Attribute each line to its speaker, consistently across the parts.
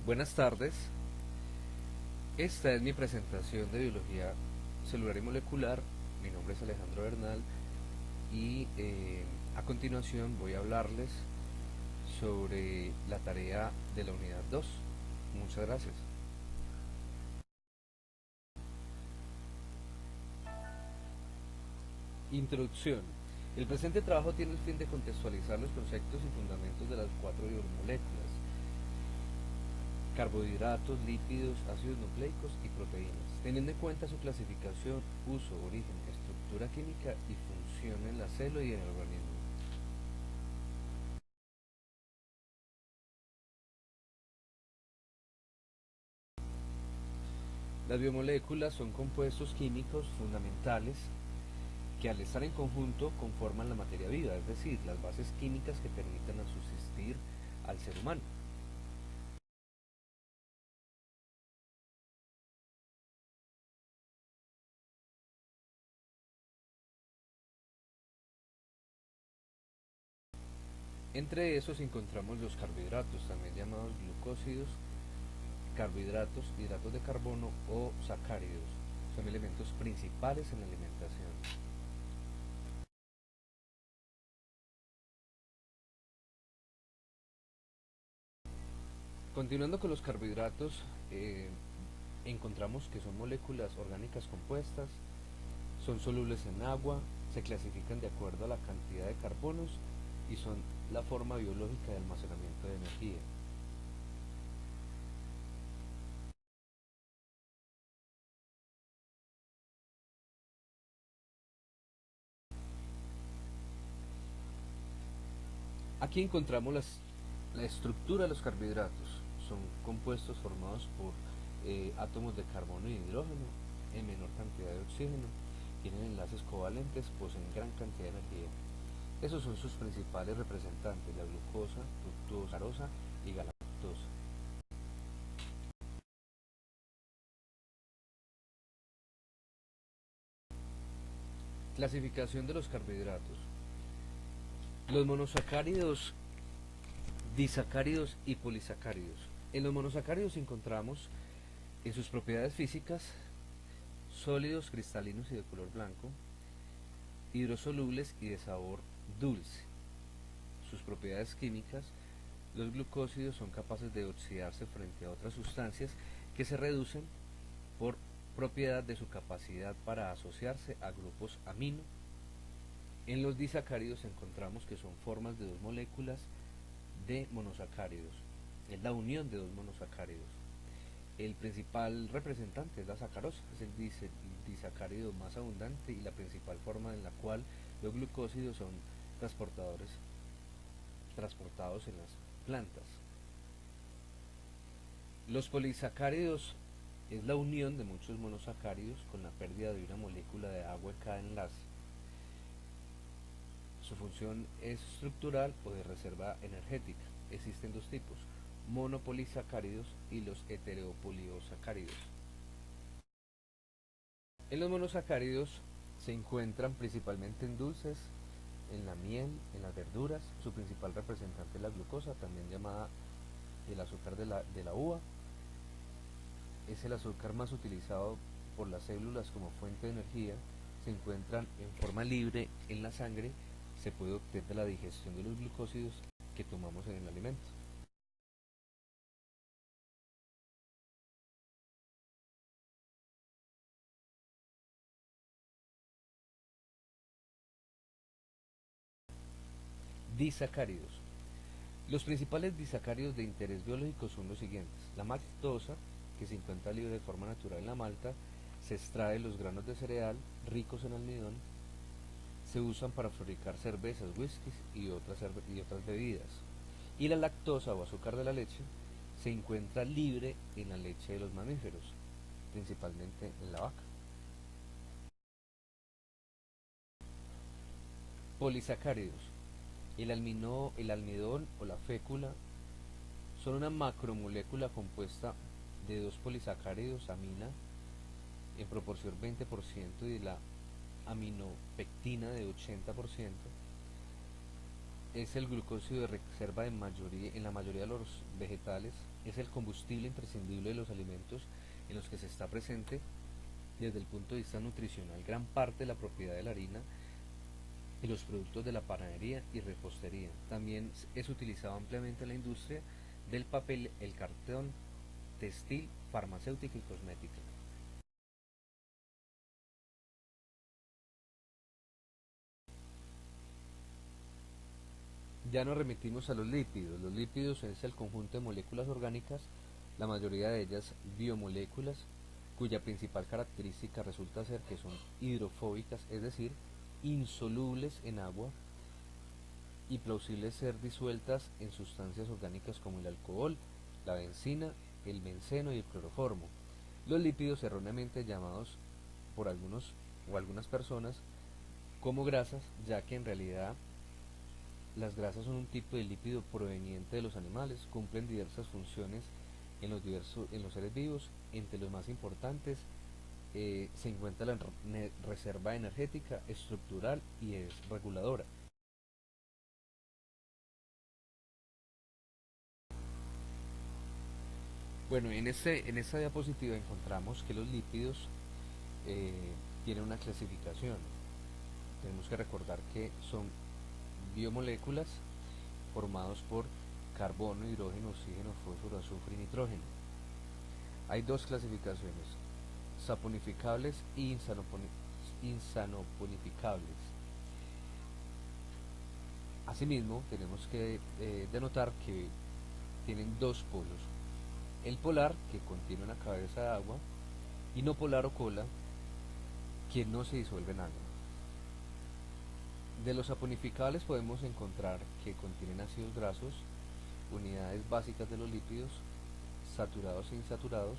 Speaker 1: Buenas tardes, esta es mi presentación de biología celular y molecular. Mi nombre es Alejandro Bernal y a continuación voy a hablarles sobre la tarea de la unidad 2. Muchas gracias. Introducción. El presente trabajo tiene el fin de contextualizar los conceptos y fundamentos de las cuatro biomoléculas: carbohidratos, lípidos, ácidos nucleicos y proteínas, teniendo en cuenta su clasificación, uso, origen, estructura química y función en la célula y en el organismo. Las biomoléculas son compuestos químicos fundamentales que al estar en conjunto conforman la materia viva, es decir, las bases químicas que permiten a subsistir al ser humano. Entre esos encontramos los carbohidratos, también llamados glucósidos, carbohidratos, hidratos de carbono o sacáridos. Son elementos principales en la alimentación. Continuando con los carbohidratos, encontramos que son moléculas orgánicas compuestas, son solubles en agua, se clasifican de acuerdo a la cantidad de carbonos y son la forma biológica de almacenamiento de energía. Aquí encontramos la estructura de los carbohidratos. Son compuestos formados por átomos de carbono y hidrógeno en menor cantidad de oxígeno. Tienen enlaces covalentes, poseen gran cantidad de energía. Esos son sus principales representantes: la glucosa, fructosa, sacarosa y galactosa. Clasificación de los carbohidratos. Los monosacáridos, disacáridos y polisacáridos. En los monosacáridos encontramos en sus propiedades físicas sólidos, cristalinos y de color blanco, hidrosolubles y de sabor dulce. Sus propiedades químicas: los glucósidos son capaces de oxidarse frente a otras sustancias que se reducen por propiedad de su capacidad para asociarse a grupos amino. En los disacáridos encontramos que son formas de dos moléculas de monosacáridos. Es la unión de dos monosacáridos. El principal representante es la sacarosa, es el disacárido más abundante y la principal forma en la cual los glucósidos son transportadores transportados en las plantas. Los polisacáridos es la unión de muchos monosacáridos con la pérdida de una molécula de agua en cada enlace. Su función es estructural o de reserva energética. Existen dos tipos: monopolisacáridos y los heteropoliosacáridos. En los monosacáridos se encuentran principalmente en dulces, en la miel, en las verduras. Su principal representante es la glucosa, también llamada el azúcar de la uva. Es el azúcar más utilizado por las células como fuente de energía. Se encuentran en forma libre en la sangre. Se puede obtener de la digestión de los glucósidos que tomamos en el alimento. Disacáridos. Los principales disacáridos de interés biológico son los siguientes: la maltosa, que se encuentra libre de forma natural en la malta, se extrae de los granos de cereal ricos en almidón, se usan para fabricar cervezas, whiskies y otras bebidas. Y la lactosa o azúcar de la leche se encuentra libre en la leche de los mamíferos, principalmente en la vaca. Polisacáridos. El almidón o la fécula son una macromolécula compuesta de dos polisacáridos amina en proporción 20% y de la aminopectina de 80%. es el glucósido de reserva en la mayoría de los vegetales, es el combustible imprescindible de los alimentos en los que se está presente desde el punto de vista nutricional gran parte de la propiedad de la harina y los productos de la panadería y repostería. También es utilizado ampliamente en la industria del papel, el cartón, textil, farmacéutica y cosmética. Ya nos remitimos a los lípidos. Los lípidos es el conjunto de moléculas orgánicas, la mayoría de ellas biomoléculas, cuya principal característica resulta ser que son hidrofóbicas, es decir, insolubles en agua y plausibles ser disueltas en sustancias orgánicas como el alcohol, la benzina, el benceno y el cloroformo. Los lípidos erróneamente llamados por algunos o algunas personas como grasas, ya que en realidad las grasas son un tipo de lípido proveniente de los animales, cumplen diversas funciones en los seres vivos. Entre los más importantes se encuentra la reserva energética, estructural y es reguladora. Bueno, en esta diapositiva encontramos que los lípidos eh, tienen una clasificación. Tenemos que recordar que son biomoléculas formados por carbono, hidrógeno, oxígeno, fósforo, azufre y nitrógeno. Hay dos clasificaciones, saponificables y insanoponificables. Asimismo, tenemos que denotar que tienen dos polos. El polar, que contiene una cabeza de agua, y no polar o cola, que no se disuelve en agua. De los saponificables podemos encontrar que contienen ácidos grasos, unidades básicas de los lípidos, saturados e insaturados.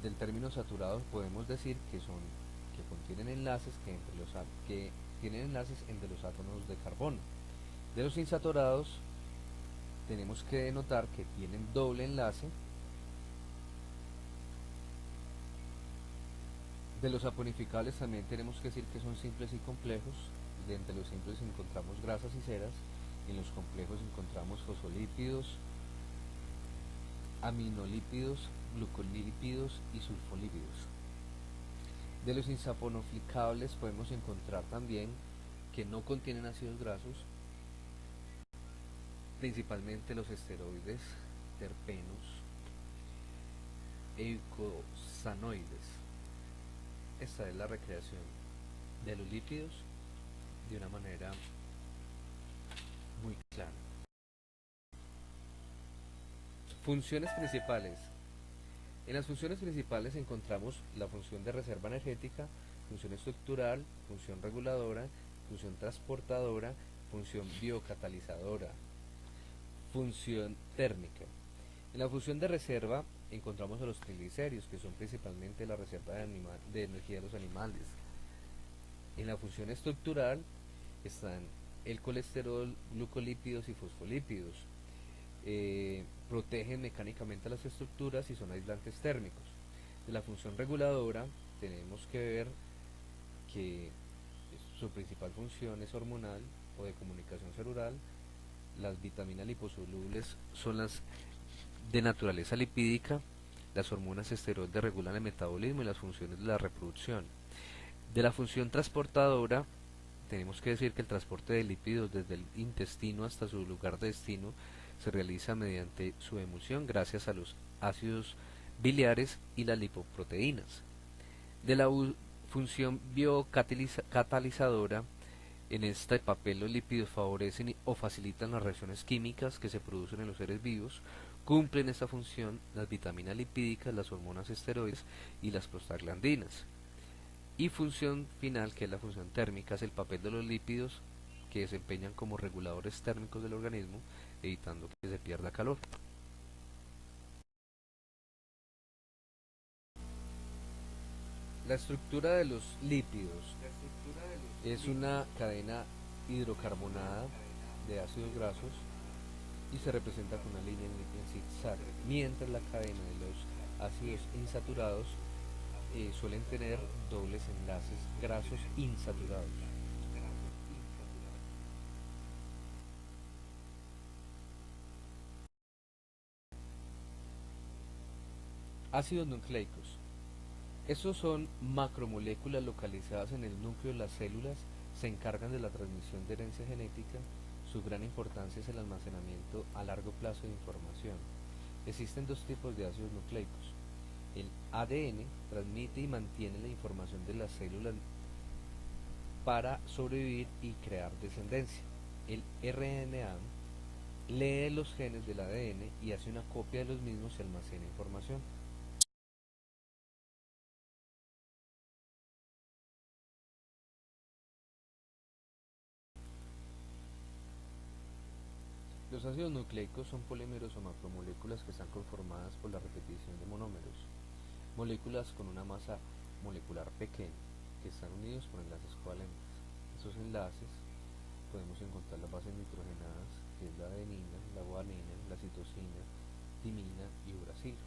Speaker 1: Del término saturados podemos decir que contienen enlaces que tienen enlaces entre los átomos de carbono. De los insaturados tenemos que denotar que tienen doble enlace. De los saponificables también tenemos que decir que son simples y complejos. De entre los simples encontramos grasas y ceras, y en los complejos encontramos fosfolípidos, aminolípidos, glucolípidos y sulfolípidos. De los insaponificables podemos encontrar también que no contienen ácidos grasos, principalmente los esteroides, terpenos, eicosanoides. Esta es la recreación de los lípidos de una manera muy clara. Funciones principales. En las funciones principales encontramos la función de reserva energética, función estructural, función reguladora, función transportadora, función biocatalizadora, función térmica. En la función de reserva encontramos a los triglicéridos, que son principalmente la reserva de energía de los animales. En la función estructural están el colesterol, glucolípidos y fosfolípidos. Protegen mecánicamente las estructuras y son aislantes térmicos. De la función reguladora tenemos que ver que su principal función es hormonal o de comunicación celular. Las vitaminas liposolubles son las de naturaleza lipídica. Las hormonas esteroides regulan el metabolismo y las funciones de la reproducción. De la función transportadora tenemos que decir que el transporte de lípidos desde el intestino hasta su lugar de destino se realiza mediante su emulsión gracias a los ácidos biliares y las lipoproteínas. De la función biocatalizadora, en este papel los lípidos favorecen o facilitan las reacciones químicas que se producen en los seres vivos. Cumplen esta función las vitaminas lipídicas, las hormonas esteroides y las prostaglandinas. Y función final, que es la función térmica, es el papel de los lípidos que desempeñan como reguladores térmicos del organismo, evitando que se pierda calor. La estructura de los lípidos es una cadena hidrocarbonada de ácidos grasos y se representa con una línea en zigzag, mientras la cadena de los ácidos insaturados suelen tener dobles enlaces grasos insaturados. Ácidos nucleicos. Estos son macromoléculas localizadas en el núcleo de las células, se encargan de la transmisión de herencia genética, su gran importancia es el almacenamiento a largo plazo de información. Existen dos tipos de ácidos nucleicos. El ADN transmite y mantiene la información de las células para sobrevivir y crear descendencia. El RNA lee los genes del ADN y hace una copia de los mismos y almacena información. Los ácidos nucleicos son polímeros o macromoléculas que están conformadas por la repetición de monómeros, moléculas con una masa molecular pequeña, que están unidos por enlaces covalentes. Estos enlaces podemos encontrar las bases nitrogenadas, que es la adenina, la guanina, la citosina, timina y uracilo.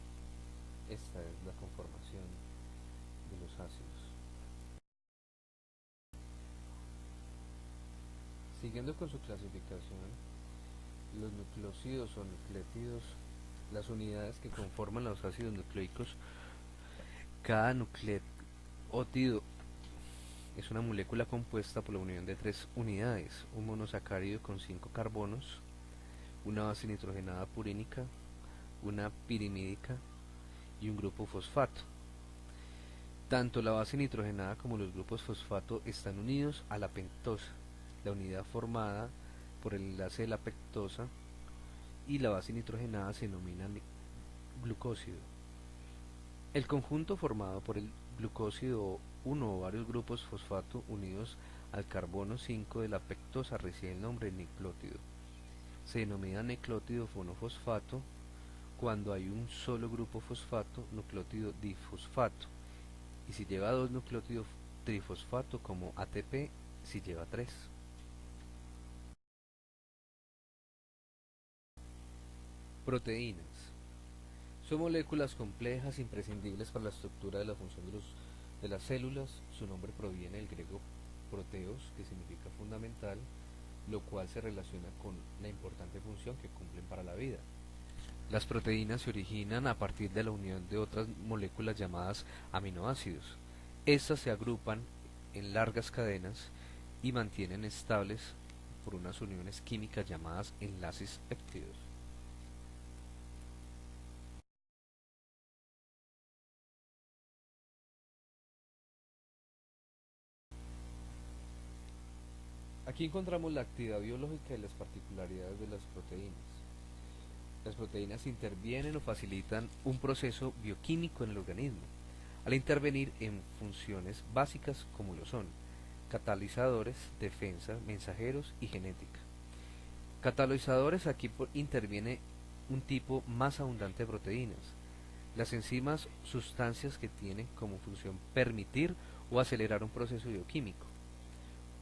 Speaker 1: Esta es la conformación de los ácidos. Siguiendo con su clasificación, los nucleósidos o nucleótidos, las unidades que conforman los ácidos nucleicos, cada nucleótido es una molécula compuesta por la unión de tres unidades, un monosacárido con 5 carbonos, una base nitrogenada purínica, una pirimídica y un grupo fosfato. Tanto la base nitrogenada como los grupos fosfato están unidos a la pentosa, la unidad formada por el enlace de la pentosa, y la base nitrogenada se denomina glucósido. El conjunto formado por el glucósido 1 o varios grupos fosfato unidos al carbono 5 de la pentosa recibe el nombre de nucleótido. Se denomina nucleótido monofosfato cuando hay un solo grupo fosfato, nucleótido difosfato, y si lleva dos nucleótidos trifosfato como ATP si lleva 3. Proteínas. Son moléculas complejas imprescindibles para la estructura de la función de las células. Su nombre proviene del griego proteos, que significa fundamental, lo cual se relaciona con la importante función que cumplen para la vida. Las proteínas se originan a partir de la unión de otras moléculas llamadas aminoácidos. Estas se agrupan en largas cadenas y mantienen estables por unas uniones químicas llamadas enlaces péptidos. Aquí encontramos la actividad biológica y las particularidades de las proteínas. Las proteínas intervienen o facilitan un proceso bioquímico en el organismo, al intervenir en funciones básicas como lo son catalizadores, defensa, mensajeros y genética. Catalizadores, aquí interviene un tipo más abundante de proteínas. Las enzimas, sustancias que tienen como función permitir o acelerar un proceso bioquímico.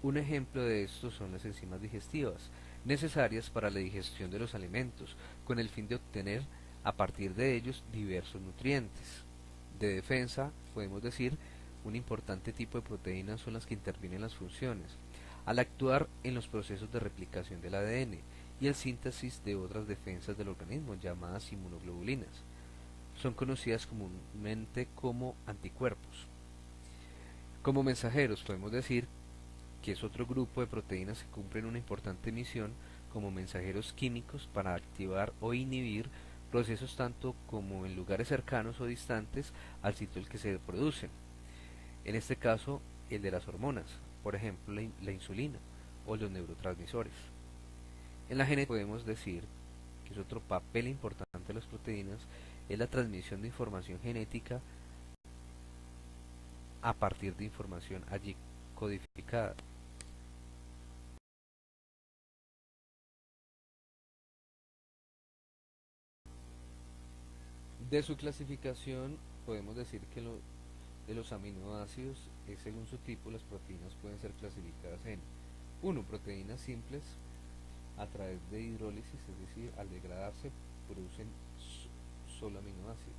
Speaker 1: Un ejemplo de esto son las enzimas digestivas, necesarias para la digestión de los alimentos, con el fin de obtener a partir de ellos diversos nutrientes. De defensa, podemos decir, un importante tipo de proteínas son las que intervienen en las funciones, al actuar en los procesos de replicación del ADN y el síntesis de otras defensas del organismo, llamadas inmunoglobulinas. Son conocidas comúnmente como anticuerpos. Como mensajeros, podemos decir que es otro grupo de proteínas que cumplen una importante misión como mensajeros químicos para activar o inhibir procesos tanto como en lugares cercanos o distantes al sitio en el que se producen. En este caso, el de las hormonas, por ejemplo la insulina o los neurotransmisores. En la genética podemos decir que es otro papel importante de las proteínas, es la transmisión de información genética a partir de información allí codificada. De su clasificación podemos decir que de los aminoácidos, según su tipo, las proteínas pueden ser clasificadas en uno, proteínas simples a través de hidrólisis, es decir, al degradarse producen solo aminoácidos.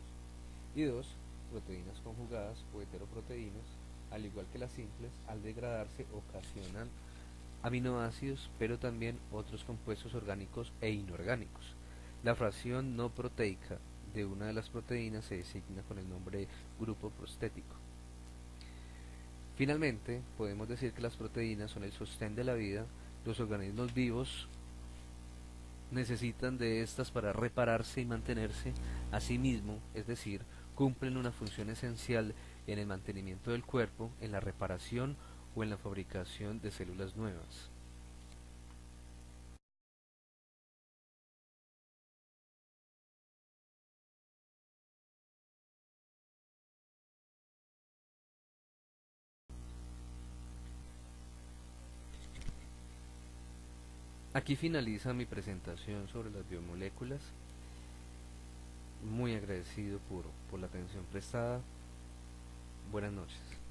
Speaker 1: Y 2, proteínas conjugadas o heteroproteínas, al igual que las simples, al degradarse ocasionan aminoácidos, pero también otros compuestos orgánicos e inorgánicos. La fracción no proteica de una de las proteínas se designa con el nombre grupo prostético. Finalmente, podemos decir que las proteínas son el sostén de la vida. Los organismos vivos necesitan de estas para repararse y mantenerse a sí mismo, es decir, cumplen una función esencial en el mantenimiento del cuerpo, en la reparación o en la fabricación de células nuevas. Aquí finaliza mi presentación sobre las biomoléculas. Muy agradecido por la atención prestada. Buenas noches.